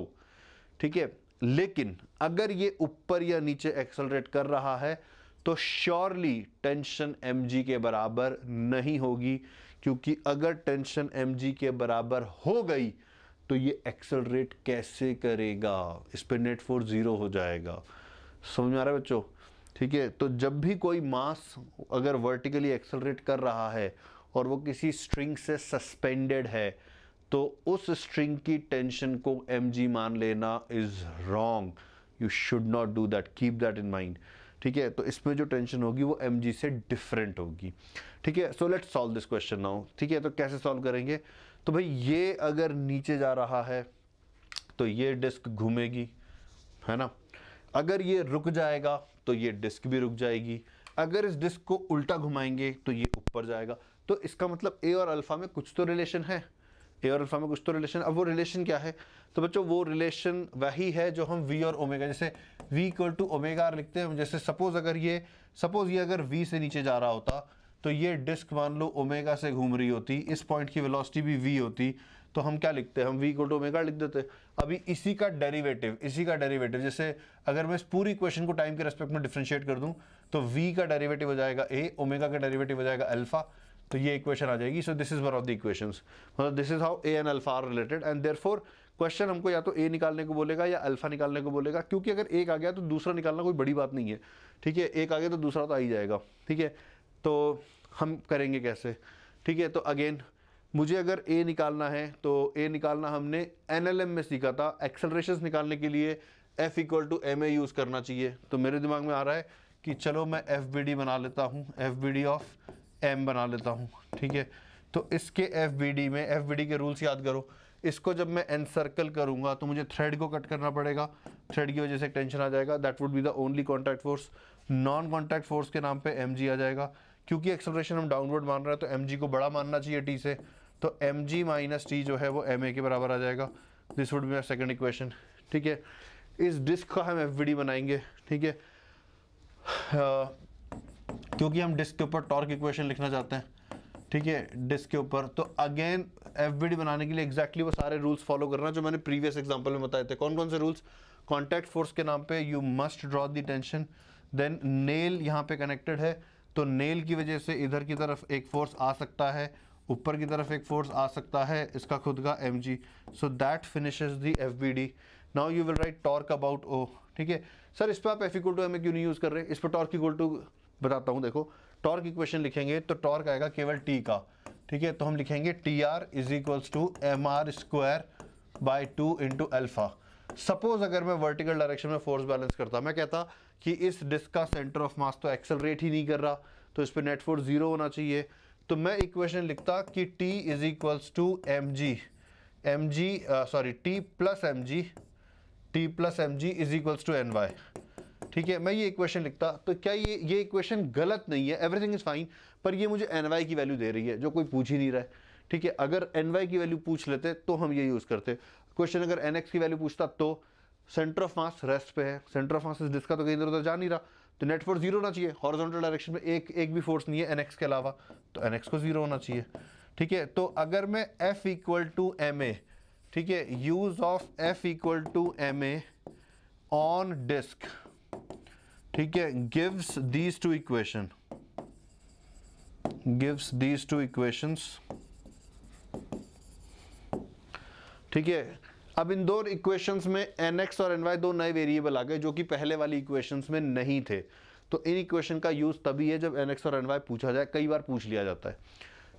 ठीक है, लेकिन अगर ये ऊपर या नीचे एक्सेलरेट कर रहा है तो श्योरली टेंशन mg के बराबर नहीं होगी, क्योंकि अगर टेंशन mg के बराबर हो गई तो ये एक्सेलरेट कैसे करेगा, इस पे नेट फोर्स जीरो हो जाएगा। समझ में आ रहा है बच्चों। ठीक है, तो जब भी कोई मास अगर वर्टिकली एक्सेलरेट कर रहा है और वो किसी स्ट्रिंग से सस्पेंडेड है तो उस स्ट्रिंग की टेंशन को mg मान लेना is wrong. You should not do that, keep that in mind. ठीक है, तो इसमें जो टेंशन होगी वो mg से डिफरेंट होगी। ठीक है, so let's solve this question now. ठीक है, तो कैसे सॉल्व करेंगे, तो भाई ये अगर नीचे जा रहा है तो ये डिस्क घूमेगी, है ना, अगर ये रुक जाएगा तो ये डिस्क भी रुक जाएगी, अगर इस डिस्क को उल्टा घुमाएंगे तो ये ऊपर जाएगा। तो इसका मतलब ए और अल्फा में कुछ तो रिलेशन है, ए और अल्फा में कुछ तो रिलेशन। अब वो रिलेशन क्या है, तो बच्चों वो रिलेशन वही है जो हम v और ओमेगा, जैसे v equal to omega r लिखते हैं। जैसे सपोज ये अगर v से नीचे जा रहा होता तो ये डिस्क मान लो ओमेगा से घूम रही होती, इस पॉइंट की वेलोसिटी भी v होती, तो हम क्या लिखते हैं, हम v इक्वल टू ओमेगा लिख देते। अभी इसी का डेरिवेटिव जैसे अगर मैं इस पूरी इक्वेशन को टाइम के रेस्पेक्ट में डिफरेंशिएट कर दूं तो v का डेरिवेटिव हो जाएगा a, ओमेगा का डेरिवेटिव हो जाएगा अल्फा, तो ये इक्वेशन आ जाएगी। So this is one of the equations, मतलब this is how a and alpha are related, and therefore question हमको या तो a निकालने को बोलेगा या अल्फा निकालने को बोलेगा, क्योंकि अगर एक आ गया तो दूसरा निकालना कोई बड़ी बात नहीं है। ठीक है, एक आ गया तो दूसरा तो आ ही जाएगा। ठीक है, तो हम करेंगे कैसे। ठीक है, तो अगेन मुझे अगर a निकालना है तो a निकालना हमने NLM में सीखा था, एक्सेलरेशंस निकालने के लिए F equal to ma use करना चाहिए। तो मेरे दिमाग में आ रहा है कि चलो मैं FBD बना लेता हूँ, FBD ऑफ m बना लेता हूँ। ठीक है, तो इसके FBD के रूल्स याद करो। इसको जब मैं एनसर्कल करूँगा तो मुझे थ्रेड को कट करना पड़ेगा, थ्रेड की वजह से टेंशन आ जाएगा, that would be the only contact force. Non contact force के नाम पे mg आ जाएगा, क्योंकि एक्सेलरेशन हम डाउनवर्ड मान रहे हैं तो mg को बड़ा मानना चाहिए t से, तो mg माइनस t जो है वो ma के बराबर आ जाएगा। This would be my second equation. ठीक है। इस डिस्क का हम एफवीडी बनाएंगे, ठीक है, क्योंकि हम डिस्क के ऊपर टॉर्क इक्वेशन लिखना चाहते हैं, ठीक है, डिस्क के ऊपर। तो अगेन एफवीडी बनाने के लिए एग्जैक्टली वो सारे रूल्स फॉलो करना जो मैंने प्रीवियस एग्जांपल में बताए थे। कौन कौन से रूल्स? कॉन्टैक्ट फोर्स के नाम पे you must draw the tension, then nail यहाँ पे कनेक्टेड है तो नेल की वजह से इधर की तरफ एक फोर्स आ सकता है, ऊपर की तरफ एक फोर्स आ सकता है, इसका खुद का mg, so that finishes the FBD. Now you will write torque about O, ठीक है। सर इस पर आप एफ इक्वल टू एम क्यों नहीं यूज़ कर रहे? इस पर टॉर्क इक्वल टू बताता हूँ। देखो टॉर्क इक्वेशन लिखेंगे तो टॉर्क आएगा केवल टी का, ठीक है, तो हम लिखेंगे T r is equals to m r square by 2 into alpha. Suppose अगर मैं वर्टिकल डायरेक्शन में फोर्स बैलेंस करता, मैं कहता कि इस डिस्क का सेंटर ऑफ मास तो एक्सेलरेट ही नहीं कर रहा, तो इस पर नेट फोर्स 0 होना चाहिए, तो मैं इक्वेशन लिखता कि T is equals to T plus m g is equals to n y, ठीक है। मैं ये इक्वेशन लिखता तो क्या ये इक्वेशन गलत नहीं है, एवरीथिंग इज फाइन, पर ये मुझे एन वाई की वैल्यू दे रही है जो कोई पूछ ही नहीं रहा है, ठीक है। अगर एन वाई की वैल्यू पूछ लेते तो हम ये यूज़ करते। क्वेश्चन अगर एन एक्स की वैल्यू पूछता तो सेंटर ऑफ मास रेस्ट पे है, सेंटर ऑफ मास जिसका तो कहीं इधर उधर जा नहीं रहा, तो नेट फोर्स 0 होना चाहिए। हॉरिजॉन्टल डायरेक्शन में एक भी फोर्स नहीं है एन एक्स के अलावा, तो एन एक्स को 0 होना चाहिए, ठीक है। तो अगर मैं F equal to m a, ठीक है, use of F equal to m a on disc, ठीक है, गिव्स दीज टू इक्वेशंस, ठीक है। अब इन दो इक्वेशंस में nx और ny दो नए वेरिएबल आ गए जो कि पहले वाली इक्वेशंस में नहीं थे, तो इन इक्वेशन का यूज तभी है जब nx और ny पूछा जाए, कई बार पूछ लिया जाता है,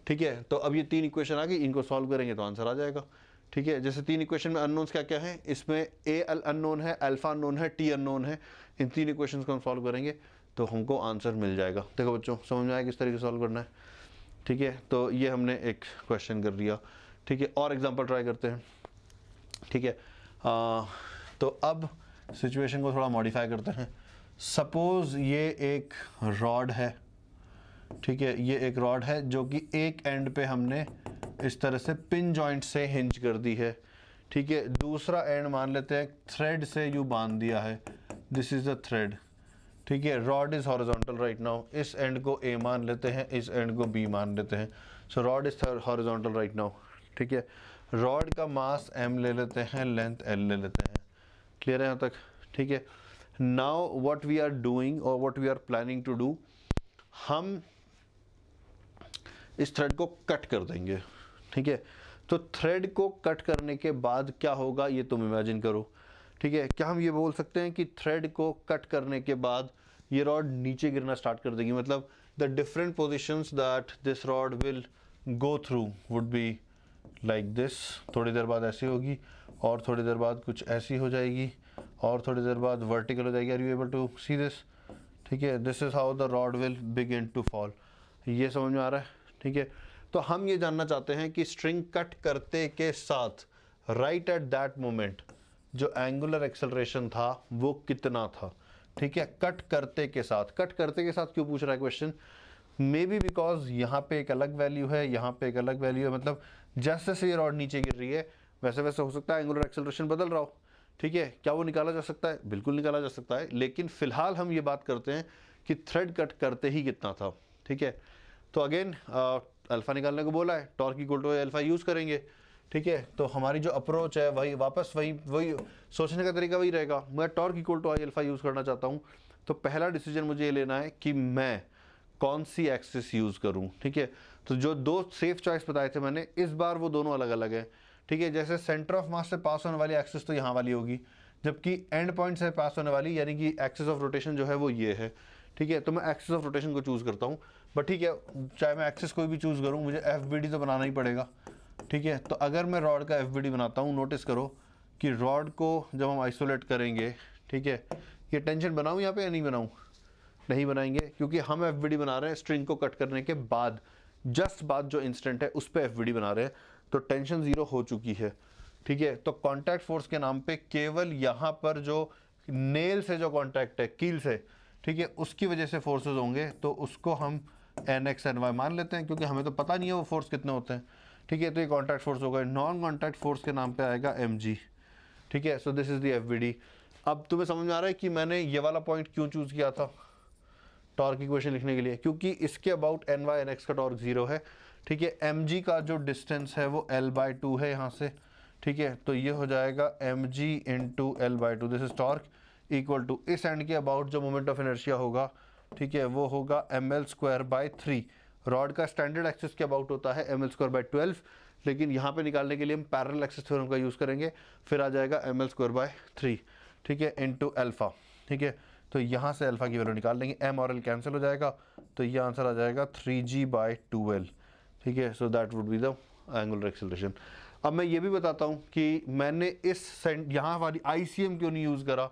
ठीक है। तो अब ये 3 इक्वेशन आ गई, इनको सॉल्व करेंगे तो आंसर आ जाएगा, ठीक है। जैसे 3 इक्वेशन में अननोन्स क्या क्या है, इसमें a अननोन है, अल्फा अननोन है, t अननोन है, इन 3 इक्वेशंस को हम सॉल्व करेंगे तो हमको आंसर मिल जाएगा। देखो बच्चों समझ में आया किस तरीके से सॉल्व करना है, ठीक है। तो ये हमने एक क्वेश्चन कर लिया, ठीक है, और एग्जाम्पल ट्राई करते हैं, ठीक है। तो अब सिचुएशन को थोड़ा मॉडिफाई करते हैं। सपोज ये एक रॉड है, ठीक है, ये एक रॉड है जो कि एक एंड पे हमने इस तरह से पिन जॉइंट से हिंज कर दी है, ठीक है। दूसरा एंड मान लेते हैं थ्रेड से यू बांध दिया है, दिस इज द थ्रेड, ठीक है। Rod is horizontal right now, इस एंड को A मान लेते हैं, इस एंड को B मान लेते हैं, so rod is horizontal right now, ठीक है। रॉड का मास m ले लेते हैं, लेंथ l ले लेते हैं, क्लियर है यहाँ तक, ठीक है। Now what we are doing और what we are planning to do, हम इस थ्रेड को कट कर देंगे, ठीक है। तो थ्रेड को कट करने के बाद क्या होगा ये तुम इमेजिन करो, ठीक है। क्या हम ये बोल सकते हैं कि थ्रेड को कट करने के बाद ये रॉड नीचे गिरना स्टार्ट कर देगी, मतलब the different positions that this rod will go through would be like this, थोड़ी देर बाद ऐसी होगी और थोड़ी देर बाद कुछ ऐसी हो जाएगी और थोड़ी देर बाद वर्टिकल हो जाएगी। Are you able to see this, ठीक है। This is how the rod will begin to fall, ये समझ में आ रहा है, ठीक है। तो हम ये जानना चाहते हैं कि स्ट्रिंग कट करते के साथ राइट एट दैट मोमेंट जो एंगुलर एक्सेलरेशन था वो कितना था, ठीक है। कट करते के साथ क्यों पूछ रहा है क्वेश्चन, मे बी बिकॉज यहाँ पे एक अलग वैल्यू है, यहाँ पे एक अलग वैल्यू है, मतलब जैसे जैसे ये रॉड नीचे गिर रही है वैसे वैसे हो सकता है एंगुलर एक्सेलरेशन बदल रहा हो, ठीक है। क्या वो निकाला जा सकता है? बिल्कुल निकाला जा सकता है, लेकिन फिलहाल हम ये बात करते हैं कि थ्रेड कट करते ही कितना था, ठीक है। तो अगेन अल्फा निकालने को बोला है, torque equal to alpha use करेंगे, ठीक है। तो हमारी जो अप्रोच है वही वापस वही सोचने का तरीका वही रहेगा। मैं torque equal to I alpha use करना चाहता हूँ, तो पहला डिसीजन मुझे ये लेना है कि मैं कौन सी एक्सिस यूज़ करूँ, ठीक है। तो जो 2 सेफ चॉइस बताए थे मैंने, इस बार वो दोनों अलग अलग है, ठीक है। जैसे सेंटर ऑफ मास से पास होने वाली एक्सिस तो यहाँ वाली होगी, जबकि एंड पॉइंट से पास होने वाली यानी कि एक्सिस ऑफ रोटेशन जो है वो ये है, ठीक है। तो मैं एक्सिस ऑफ रोटेशन को चूज़ करता हूँ, बट ठीक है, चाहे मैं एक्सिस कोई भी चूज़ करूँ मुझे FBD तो बनाना ही पड़ेगा, ठीक है। तो अगर मैं रॉड का FBD बनाता हूँ, नोटिस करो कि रॉड को जब हम आइसोलेट करेंगे, ठीक है, ये टेंशन बनाऊँ यहाँ पे या नहीं बनाऊँ? नहीं बनाएंगे, क्योंकि हम FBD बना रहे हैं स्ट्रिंग को कट करने के बाद, जस्ट बाद जो इंस्टेंट है उस पर FBD बना रहे हैं, तो टेंशन 0 हो चुकी है, ठीक है। तो कॉन्टैक्ट फोर्स के नाम पे केवल यहाँ पर जो नेल से जो कॉन्टैक्ट है, कील से, ठीक है, उसकी वजह से फोर्सेस होंगे, तो उसको हम NX NY मान लेते हैं, क्योंकि हमें तो पता नहीं है वो फोर्स कितने होते हैं, ठीक है। तो ये कॉन्टैक्ट फोर्स होगा। नॉन कॉन्टैक्ट फोर्स के नाम पे आएगा mg, ठीक है। So this is the FBD. अब तुम्हें समझ में आ रहा है कि मैंने ये वाला पॉइंट क्यों चूज किया था टॉर्क इक्वेशन लिखने के लिए, क्योंकि इसके about n y n x का टॉर्क 0 है। ठीक है, एम जी का जो डिस्टेंस है वो L/2 है यहाँ से। ठीक है, तो ये हो जाएगा mg इंटू L/2, this is torque equal to इस एंड के अबाउट जो मोमेंट ऑफ इनर्शिया होगा, ठीक है, वो होगा ml²/3। रॉड का स्टैंडर्ड एक्सिस के अबाउट होता है ml²/12, लेकिन यहाँ पे निकालने के लिए हम पैरेलल एक्सिस थ्योरम का यूज़ करेंगे, फिर आ जाएगा ml²/3, ठीक है, इंटू अल्फा। ठीक है, तो यहाँ से अल्फा की वैल्यू निकाल लेंगे, m और l कैंसिल हो जाएगा, तो ये आंसर आ जाएगा 3g/2l। ठीक है, so that would be the angular acceleration. अब मैं ये भी बताता हूँ कि मैंने इस यहाँ वाली ICM क्यों नहीं यूज़ करा,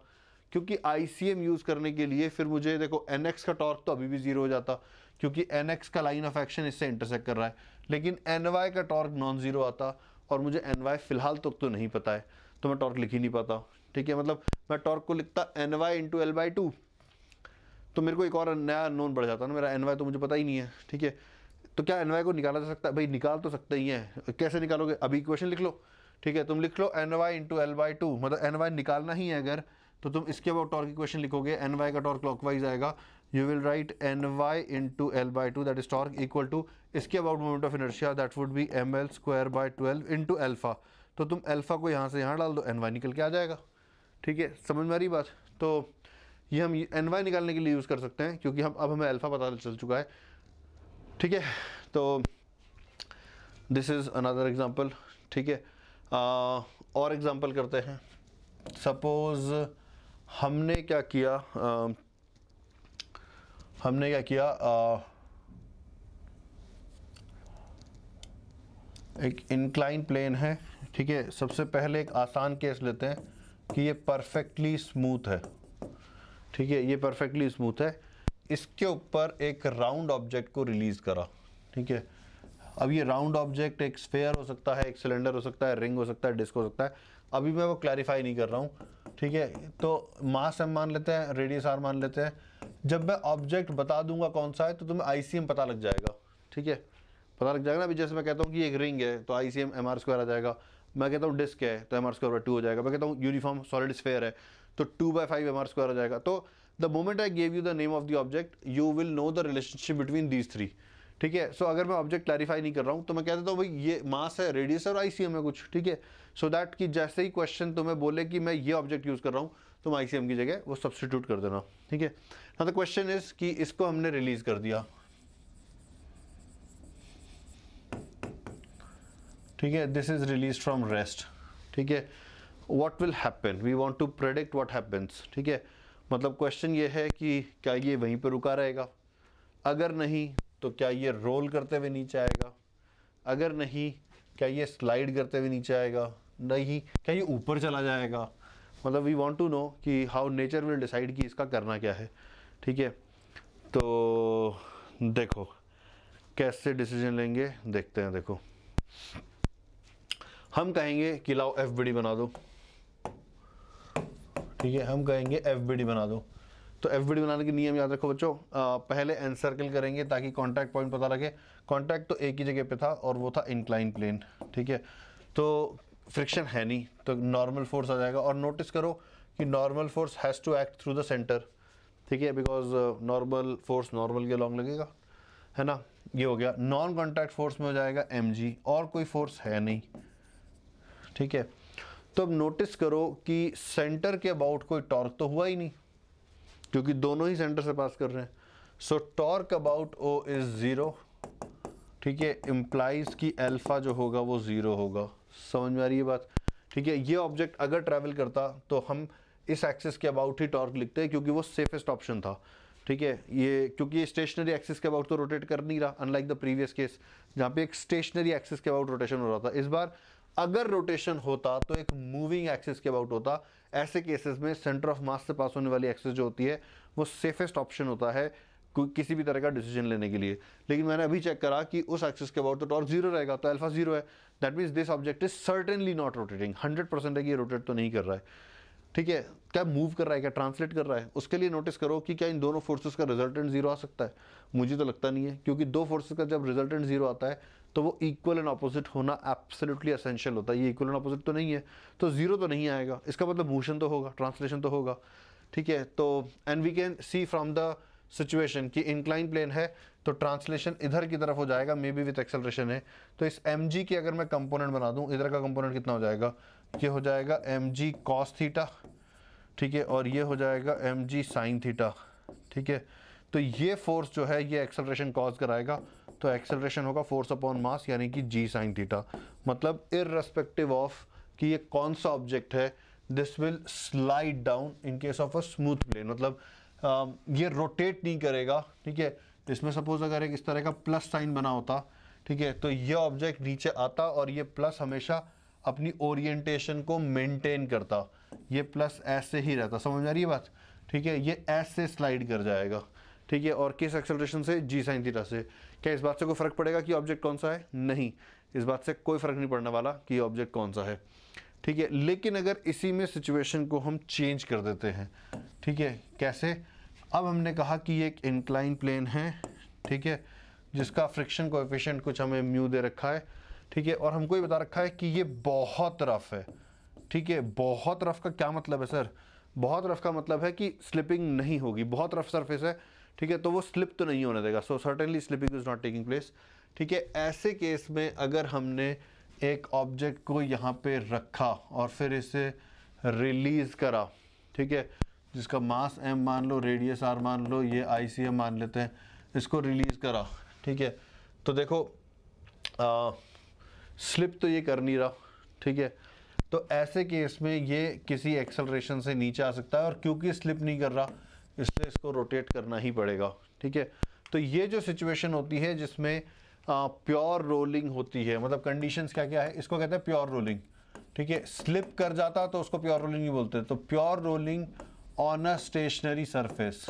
क्योंकि ICM यूज़ करने के लिए फिर मुझे देखो NX का टॉर्क तो अभी भी 0 हो जाता, क्योंकि NX का लाइन ऑफ एक्शन इससे इंटरसेक्ट कर रहा है, लेकिन NY का टॉर्क नॉन ज़ीरो आता, और मुझे NY फिलहाल तो नहीं पता है, तो मैं टॉर्क लिख ही नहीं पाता। ठीक है, मतलब मैं टॉर्क को लिखता NY इंटू L/2, तो मेरे को एक और नया नोन बढ़ जाता ना, मेरा NY तो मुझे पता ही नहीं है। ठीक है, तो क्या NY को निकाला जा सकता है? भाई निकाल तो सकते ही हैं, कैसे निकालोगे? अभी इक्वेशन लिख लो। ठीक है, तुम लिख लो NY इंटू L/2, मतलब NY निकालना ही है अगर, तो तुम इसके अबाउट टॉर्क इक्वेशन लिखोगे, NY का टॉर्क क्लॉकवाइज आएगा, you will write NY into L/2 that is torque equal to इसके about moment of inertia that would be ml²/12 into alpha. तो तुम अल्फा को यहाँ से यहाँ डाल दो, NY निकल के आ जाएगा। ठीक है, समझ में आ रही बात? तो ये हम NY निकालने के लिए यूज़ कर सकते हैं, क्योंकि अब हमें अल्फा पता चल चुका है। ठीक है, तो दिस इज़ अनदर एग्जांपल। ठीक है, और एग्जांपल करते हैं। सपोज हमने क्या किया, एक इंक्लाइन प्लेन है। ठीक है, सबसे पहले एक आसान केस लेते हैं कि ये परफेक्टली स्मूथ है। ठीक है, ये परफेक्टली स्मूथ है, इसके ऊपर एक राउंड ऑब्जेक्ट को रिलीज़ करा। ठीक है, अब ये राउंड ऑब्जेक्ट एक स्फेयर हो सकता है, एक सिलेंडर हो सकता है, रिंग हो सकता है, डिस्क हो सकता है, अभी मैं वो क्लैरिफाई नहीं कर रहा हूँ। ठीक है, तो मास m मान लेते हैं, रेडियस r मान लेते हैं। जब मैं ऑब्जेक्ट बता दूंगा कौन सा है, तो तुम्हें ICM पता लग जाएगा। ठीक है, पता लग जाएगा ना। अभी जैसे मैं कहता हूँ कि एक रिंग है, तो ICM mr² आ जाएगा। मैं कहता हूँ डिस्क है, तो mr²/2 हो जाएगा। मैं कहता हूँ यूनिफॉर्म सॉलिड स्फेयर है, तो 2/5 mr² आ जाएगा। तो the moment I gave you the name of the object, you will know the relationship between these three. ठीक है, सो अगर मैं ऑब्जेक्ट क्लैरिफाई नहीं कर रहा हूँ, तो मैं कह देता हूँ भाई ये मास है, रेडियस है और ICM है कुछ। ठीक है, सो दैट कि जैसे ही क्वेश्चन तुम्हें बोले कि मैं ये ऑब्जेक्ट यूज़ कर रहा हूँ, तुम ICM की जगह वो सब्स्टिट्यूट कर देना। ठीक है, नाउ द क्वेश्चन इज कि इसको हमने रिलीज कर दिया। ठीक है, this is release from rest. ठीक है, what will happen, we want to predict what happens. ठीक है, मतलब क्वेश्चन ये है कि क्या ये वहीं पर रुका रहेगा, अगर नहीं तो क्या ये रोल करते हुए नीचे आएगा, अगर नहीं क्या ये स्लाइड करते हुए नीचे आएगा, नहीं क्या ये ऊपर चला जाएगा। मतलब वी वांट टू नो कि हाउ नेचर विल डिसाइड कि इसका करना क्या है। ठीक है, तो देखो कैसे डिसीजन लेंगे, देखते हैं। देखो हम कहेंगे कि लाओ FBD बना दो। ठीक है, हम कहेंगे FBD बना दो। तो FBD बनाने के नियम याद रखो बच्चों। पहले एनसर्कल करेंगे ताकि कांटेक्ट पॉइंट पता लगे। कांटेक्ट तो एक ही जगह पे था और वो था इंक्लाइन प्लेन। ठीक है, तो फ्रिक्शन है नहीं, तो नॉर्मल फोर्स आ जाएगा। और नोटिस करो कि normal force has to act through the centre. ठीक है, बिकॉज नॉर्मल फोर्स नॉर्मल के लॉन्ग लगेगा, है ना। ये हो गया। नॉन कॉन्टैक्ट फोर्स में हो जाएगा mg, और कोई फोर्स है नहीं। ठीक है, तो अब नोटिस करो कि सेंटर के अबाउट कोई टॉर्क तो हुआ ही नहीं, क्योंकि दोनों ही सेंटर से पास कर रहे हैं। सो टॉर्क अबाउट O इज 0। ठीक है, इम्प्लाइज कि अल्फा जो होगा वो 0 होगा। समझ में आ रही है बात? ठीक है, ये ऑब्जेक्ट अगर ट्रैवल करता तो हम इस एक्सिस के अबाउट ही टॉर्क लिखते हैं, क्योंकि वो सेफेस्ट ऑप्शन था। ठीक है, ये क्योंकि ये स्टेशनरी एक्सिस के अबाउट तो रोटेट कर नहीं रहा, अनलाइक द प्रीवियस केस जहाँ पे एक स्टेशनरी एक्सिस के अबाउट रोटेशन हो रहा था। इस बार अगर रोटेशन होता तो एक मूविंग एक्सिस के अबाउट होता। ऐसे केसेस में सेंटर ऑफ मास से पास होने वाली एक्सिस जो होती है वो सेफेस्ट ऑप्शन होता है किसी भी तरह का डिसीजन लेने के लिए। लेकिन मैंने अभी चेक करा कि उस एक्सिस के अबाउट तो टॉर्क 0 रहेगा, तो अल्फा 0 है। That means this object is certainly not rotating. 100% है कि ये रोटेट तो नहीं कर रहा है। ठीक है, क्या मूव कर रहा है, क्या ट्रांसलेट कर रहा है। उसके लिए नोटिस करो कि क्या इन दोनों फोर्सेस का रिजल्टेंट 0 आ सकता है। मुझे तो लगता नहीं है, क्योंकि दो फोर्सेस का जब रिजल्टेंट 0 आता है तो वो इक्वल एंड ऑपोजिट होना एब्सोल्युटली एसेंशियल होता है। ये इक्वल एंड ऑपोजिट तो नहीं है तो जीरो तो नहीं आएगा, इसका मतलब मोशन तो होगा, ट्रांसलेशन तो होगा, ठीक है। तो and we can see from the situation कि इंक्लाइन प्लेन है तो ट्रांसलेशन इधर की तरफ हो जाएगा, मे बी विथ एक्सेलरेशन है। तो इस mg की अगर मैं कंपोनेंट बना दूं, इधर का कंपोनेंट कितना हो जाएगा, ये हो जाएगा mg cos थीटा, ठीक है, और ये हो जाएगा mg sin थीटा, ठीक है। तो ये फोर्स जो है ये एक्सेलरेशन कॉज कराएगा, तो एक्सेलरेशन होगा फोर्स अपॉन मास यानी कि g sin थीटा। मतलब इररेस्पेक्टिव ऑफ कि ये कौन सा ऑब्जेक्ट है, this will slide down in case of a smooth plane, मतलब ये रोटेट नहीं करेगा, ठीक है। इसमें सपोज अगर एक इस तरह का प्लस साइन बना होता, ठीक है, तो ये ऑब्जेक्ट नीचे आता और ये प्लस हमेशा अपनी ओरिएंटेशन को मेंटेन करता, ये प्लस ऐसे ही रहता, समझ आ रही है बात, ठीक है। ये ऐसे स्लाइड कर जाएगा, ठीक है, और किस एक्सेलरेशन से, जी साइन थीटा से। क्या इस बात से कोई फर्क पड़ेगा कि ऑब्जेक्ट कौन सा है? नहीं, इस बात से कोई फर्क नहीं पड़ने वाला कि ऑब्जेक्ट कौन सा है, ठीक है। लेकिन अगर इसी में सिचुएशन को हम चेंज कर देते हैं, ठीक है, कैसे? अब हमने कहा कि ये एक इंक्लाइन प्लेन है, ठीक है, जिसका फ्रिक्शन कोएफिशिएंट कुछ हमें म्यू दे रखा है, ठीक है, और हमको ये बता रखा है कि ये बहुत रफ है, ठीक है। बहुत रफ का क्या मतलब है सर? बहुत रफ का मतलब है कि स्लिपिंग नहीं होगी, बहुत रफ सरफेस है, ठीक है, तो वो स्लिप तो नहीं होने देगा, so certainly slipping is not taking place, ठीक है। ऐसे केस में अगर हमने एक ऑब्जेक्ट को यहाँ पे रखा और फिर इसे रिलीज करा, ठीक है, जिसका मास m मान लो, रेडियस r मान लो, ये ICM मान लेते हैं, इसको रिलीज करा, ठीक है, तो देखो स्लिप तो ये कर नहीं रहा, ठीक है। तो ऐसे केस में ये किसी एक्सेलरेशन से नीचे आ सकता है, और क्योंकि स्लिप नहीं कर रहा इसलिए इसको रोटेट करना ही पड़ेगा, ठीक है। तो ये जो सिचुएशन होती है जिसमें प्योर रोलिंग होती है, मतलब कंडीशंस क्या क्या है, इसको कहते हैं प्योर रोलिंग, ठीक है। स्लिप कर जाता तो उसको प्योर रोलिंग नहीं बोलते, तो pure rolling on a stationary surface,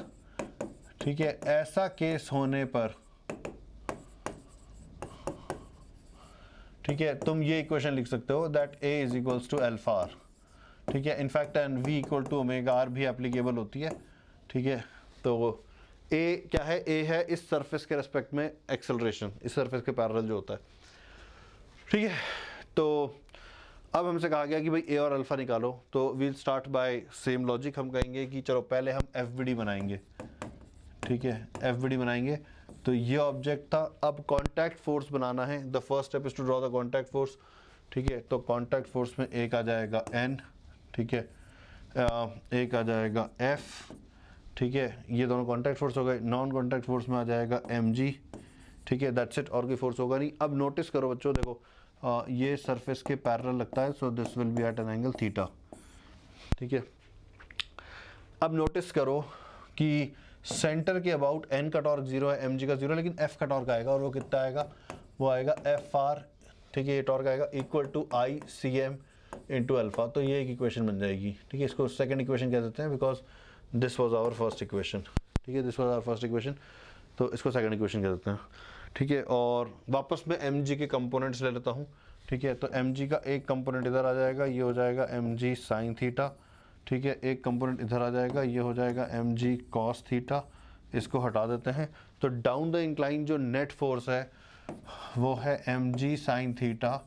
ठीक है। ऐसा केस होने पर, ठीक है, तुम ये इक्वेशन लिख सकते हो that A is equals to alpha r, ठीक है। In fact and V equal to omega r भी एप्लीकेबल होती है, ठीक है। तो A क्या है? A है इस सरफेस के रेस्पेक्ट में एक्सेलरेशन, इस सरफेस के पैरेलल जो होता है, ठीक है। तो अब हमसे कहा गया कि भाई A और अल्फा निकालो, तो we'll start by same logic, हम कहेंगे कि चलो पहले हम FBD बनाएंगे, ठीक है, FBD बनाएंगे। तो ये ऑब्जेक्ट था, अब कांटेक्ट फोर्स बनाना है, the first step is to draw the contact force, ठीक है। तो कांटेक्ट फोर्स में एक आ जाएगा N, ठीक है, एक आ जाएगा F, ठीक है, ये दोनों कांटेक्ट फोर्स हो गए। नॉन कांटेक्ट फोर्स में आ जाएगा mg, ठीक है, दैट्स इट, और कोई फोर्स होगा नहीं। अब नोटिस करो बच्चों, देखो ये सरफेस के पैरेलल लगता है, so this will be at an angle theta, ठीक है। अब नोटिस करो कि सेंटर के अबाउट n का टॉर्क 0 है, mg का 0 है, लेकिन f का टॉर्क आएगा, और वो कितना आएगा? वो आएगा fr, ठीक है, ये टॉर्क आएगा equal to ICM into alpha. तो ये एक इक्वेशन बन जाएगी, ठीक है। इसको सेकंड इक्वेशन कह देते हैं because this was our first equation, ठीक है, this was our first equation, तो इसको सेकंड इक्वेशन कह देते हैं, ठीक है। और वापस मैं mg के कंपोनेंट्स ले लेता हूँ, ठीक है। तो mg का एक कंपोनेंट इधर आ जाएगा, ये हो जाएगा mg sin थीटा, ठीक है। एक कंपोनेंट इधर आ जाएगा, ये हो जाएगा mg cos थीटा, इसको हटा देते हैं। तो डाउन द इंक्लाइन जो नेट फोर्स है वो है mg sin theta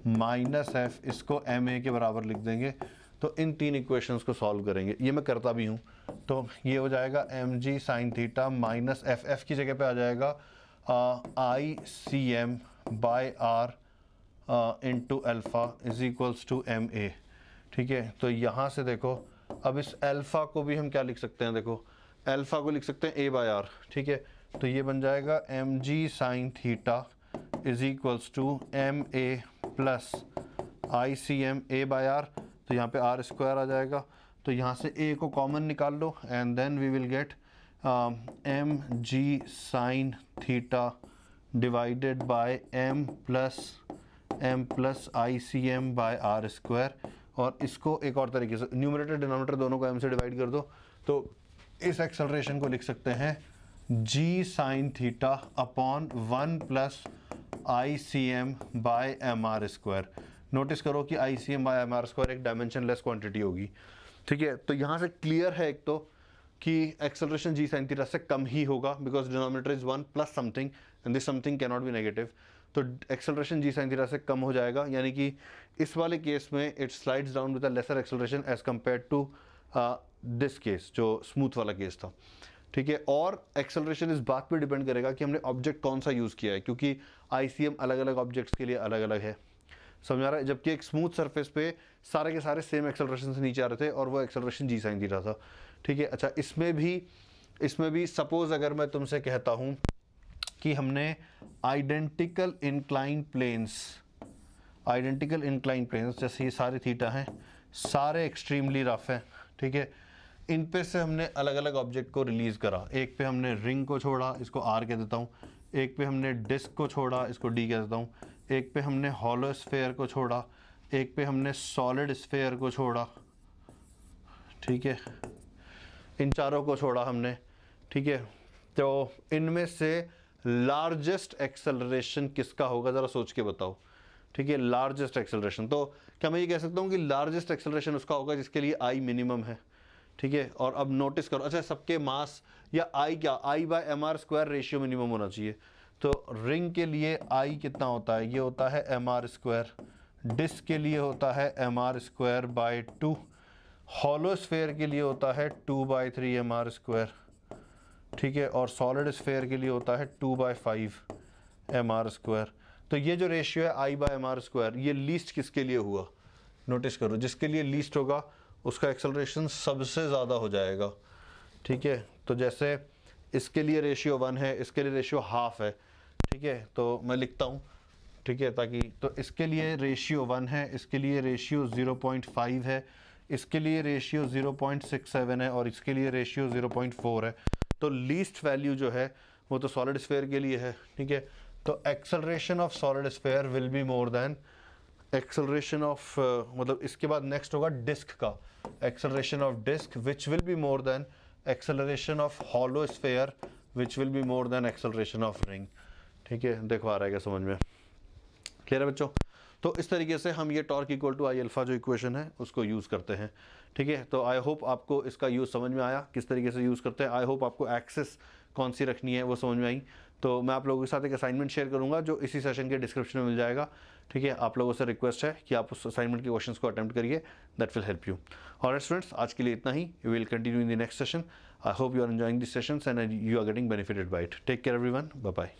minus f, इसको ma के बराबर लिख देंगे। तो इन तीन इक्वेशंस को सॉल्व करेंगे, ये मैं करता भी हूँ। तो ये हो जाएगा mg sin theta minus f की जगह पे आ जाएगा ICM by r into alpha is equals to ma, ठीक है। तो यहाँ से देखो, अब इस अल्फ़ा को भी हम क्या लिख सकते हैं, देखो अल्फ़ा को लिख सकते हैं a बाय r, ठीक है। तो ये बन जाएगा mg sin theta is equals to ma plus ICM a by r, तो यहाँ पे r स्क्वायर आ जाएगा, तो यहाँ से a को कॉमन निकाल लो and then we will get mg sin theta divided by m plus ICM by r square. और इसको एक और तरीके से न्यूमरेटर डिनोमिनेटर दोनों को m से डिवाइड कर दो, तो इस एक्सेलरेशन को लिख सकते हैं g sin theta upon 1 plus ICM by mr square. Notice करो कि ICM बाय mr स्क्वायर एक डायमेंशन लेस क्वांटिटी होगी, ठीक है। तो यहाँ से क्लियर है एक तो कि एक्सेलरेशन g sin थीटा से कम ही होगा because denominator is 1 plus something and this something can not be negative. तो एक्सेलरेशन जी साइन थीटा से कम हो जाएगा, यानी कि इस वाले केस में it slides down with a lesser acceleration as compare to this case जो स्मूथ वाला केस था, ठीक है। और एक्सेलरेशन इस बात पे डिपेंड करेगा कि हमने ऑब्जेक्ट कौन सा यूज़ किया है, क्योंकि ICM अलग अलग ऑब्जेक्ट्स के लिए अलग अलग है, समझ आ रहा है। जबकि एक स्मूथ सरफेस पे सारे के सारे सेम एक्सेलरेशन से नीचे आ रहे थे और वो एक्सेलरेशन जी साइन थीटा था, ठीक है। अच्छा, इसमें भी सपोज अगर मैं तुमसे कहता हूँ कि हमने आइडेंटिकल इंक्लाइन प्लेन्स जैसे ये सारे थीटा हैं, सारे एक्सट्रीमली रफ हैं, ठीक है। इन पे से हमने अलग अलग ऑब्जेक्ट को रिलीज़ करा। एक पे हमने रिंग को छोड़ा, इसको R कह देता हूँ। एक पे हमने डिस्क को छोड़ा, इसको D कह देता हूँ। एक पे हमने हॉलो स्फेयर को छोड़ा, एक पे हमने सॉलिड स्फेयर को छोड़ा, ठीक है। इन चारों को छोड़ा हमने, ठीक है। तो इनमें से लार्जेस्ट एक्सेलरेशन किसका होगा, ज़रा सोच के बताओ, ठीक है। लार्जेस्ट एक्सेलरेशन, तो क्या मैं ये कह सकता हूँ कि लार्जेस्ट एक्सेलरेशन उसका होगा जिसके लिए I मिनिमम है, ठीक है। और अब नोटिस करो, अच्छा सबके मास या I/mr² रेशियो मिनिमम होना चाहिए। तो रिंग के लिए I कितना होता है, ये होता है mr², डिस्क के लिए होता है mr²/2, हॉलो स्फेयर के लिए होता है 2/3 mr², ठीक है। और सॉलिड स्फेयर के लिए होता है 2/5 mr²। तो ये जो रेशियो है I/mr², ये लीस्ट किसके लिए हुआ, नोटिस करो, जिसके लिए लीस्ट होगा उसका एक्सेलरेशन सबसे ज़्यादा हो जाएगा, ठीक है। तो जैसे इसके लिए रेशियो 1 है, इसके लिए रेशियो हाफ है, ठीक है। तो मैं लिखता हूँ, ठीक है, ताकि, तो इसके लिए रेशियो 1 है, इसके लिए रेशियो 0.5 है, इसके लिए रेशियो 0.67 है और इसके लिए रेशियो 0.4 है। तो लीस्ट वैल्यू जो है वो तो सॉलिड स्फेयर के लिए है, ठीक है। तो acceleration of solid sphere will be more than acceleration of मतलब इसके बाद नेक्स्ट होगा डिस्क का, acceleration of disc which will be more than acceleration of hollow sphere which will be more than acceleration of ring, ठीक है। देखो आ रहा है क्या समझ में, क्लियर है बच्चों। तो इस तरीके से हम ये torque equal to I alpha जो इक्वेशन है उसको यूज़ करते हैं, ठीक है। तो आई होप आपको इसका यूज़ समझ में आया, किस तरीके से यूज़ करते हैं। आई होप आपको एक्सेस कौन सी रखनी है वो समझ में आई। तो मैं आप लोगों के साथ एक असाइनमेंट शेयर करूंगा जो इसी सेशन के डिस्क्रिप्शन में मिल जाएगा, ठीक है। आप लोगों से रिक्वेस्ट है कि आप उस असाइनमेंट के क्वेश्चंस को अटेम्प्ट करिए, that will help you. Alright students, आज के लिए इतना ही। We will continue in the next session. I hope you are enjoying this sessions and you are getting benefited by it. Take care everyone, bye bye.